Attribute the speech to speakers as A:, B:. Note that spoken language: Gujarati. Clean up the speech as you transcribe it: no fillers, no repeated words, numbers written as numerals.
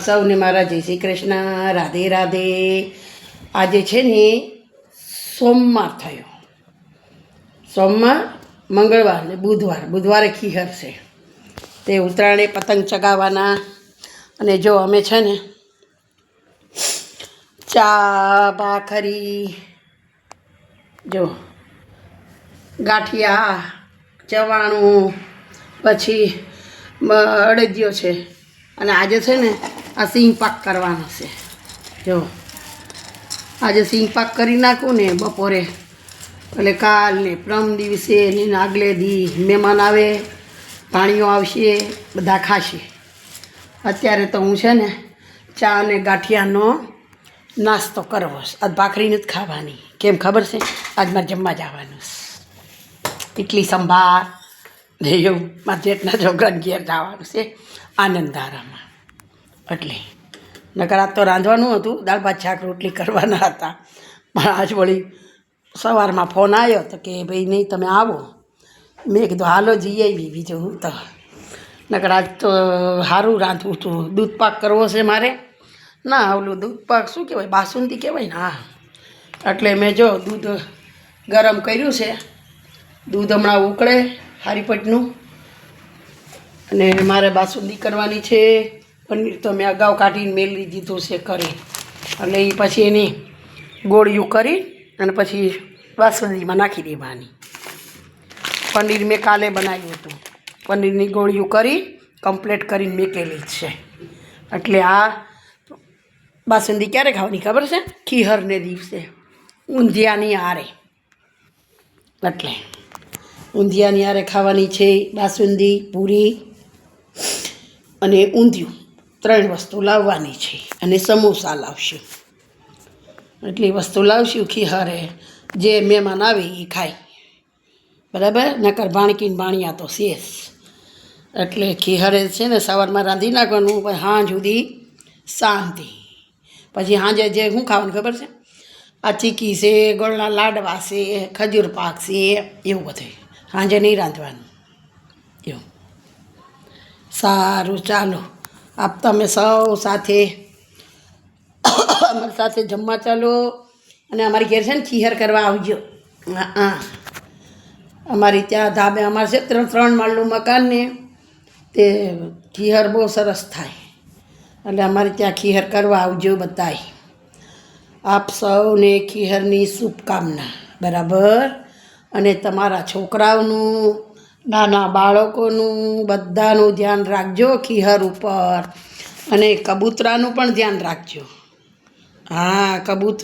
A: સૌને મારા જય શ્રી કૃષ્ણ, રાધે રાધે। આજે છે ને સોમવાર થયો, સોમવાર, મંગળવાર ને બુધવારે ખીહર છે। તે ઉત્તરાયણે પતંગ ચગાવવાના। અને જો અમે છે ને ચા, ભાખરી, જો ગાંઠિયા, ચવાણું, પછી અડદિયો છે। અને આજે છે ને આ સિંગ પાક કરવાનો છે। જો આજે સિંગ પાક કરી નાખું ને બપોરે, એટલે કાલ ને પ્રમ દિવસે ને આગલે દી મહેમાન આવે, ભાણીઓ આવશે, બધા ખાશે। અત્યારે તો હું છે ને ચા અને ગાંઠિયાનો નાસ્તો કરવો છે। આજ ભાખરી નથી ખાવાની, કેમ ખબર છે? આજ મારે જમવા જવાનું છે, ઇડલી સંભાર ને એવું મારા જેટના છોકરાને ઘેર જવાનું છે આનંદારામાં। એટલે નકર આજ તો રાંધવાનું હતું, દાળ ભાત શાક રોટલી કરવાના હતા, પણ આજ વળી સવારમાં ફોન આવ્યો તો કે ભાઈ નહીં તમે આવો। મેં કીધું હાલો જઈ આવી, બીજું હું તો નકર આજ તો સારું રાંધવું હતું। દૂધ પાક કરવો છે મારે, ના ઓલું દૂધ પાક શું કહેવાય, બાસુંદી કહેવાય ને? હા, એટલે મેં જો દૂધ ગરમ કર્યું છે, દૂધ હમણાં ઉકળે હારીપટનું, અને મારે બાસુંદી કરવાની છે। પનીર તો મેં અગાઉ કાઢીને મેલી દીધું છે કરી, એટલે એ પછી એની ગોળીઓ કરી અને પછી બાસુંદીમાં નાખી દેવાની। પનીર મેં કાલે બનાવ્યું હતું, પનીરની ગોળીઓ કરી કમ્પ્લીટ કરીને મેકેલી જ છે। એટલે આ બાસુંદી ક્યારે ખાવાની ખબર છે? ખીહરને દિવસે, ઊંધિયાની હારે। એટલે ઊંધિયાની હારે ખાવાની છે બાસુંદી, પૂરી અને ઊંધિયું, 3 વસ્તુ લાવવાની છે। અને સમોસા લાવશું, એટલી વસ્તુ લાવશું ખીહરે, જે મહેમાન આવે એ ખાય, બરાબર? નકર ભાણકીને ભાણિયા તો શેષ। એટલે ખીહરે છે ને સવારમાં રાંધી નાખવાનું, પછી સાંજ સુધી શાંતિ। પછી સાંજે જે શું ખાવાનું ખબર છે? આ ચીકી છે, ગોળના લાડવા છે, ખજૂર પાક છે, એવું બધું સાંજે નહીં રાંધવાનું એવું। સારું, ચાલો આપ તમે સૌ સાથે અમારી સાથે જમવા ચાલો। અને અમારી ઘેર છે ને ખીહર કરવા આવજો। હા, અમારી ત્યાં ધાબે અમારે છે 3 માળનું મકાન ને, તે ખીહર બહુ સરસ થાય, એટલે અમારે ત્યાં ખીહર કરવા આવજો બધાય। આપ સૌને ખીહરની શુભકામના, બરાબર? અને તમારા છોકરાઓનું, નાના બાળકોનું બધાનું ધ્યાન રાખજો ખીહર ઉપર, અને કબૂતરાનું પણ ધ્યાન રાખજો। હા, કબૂતર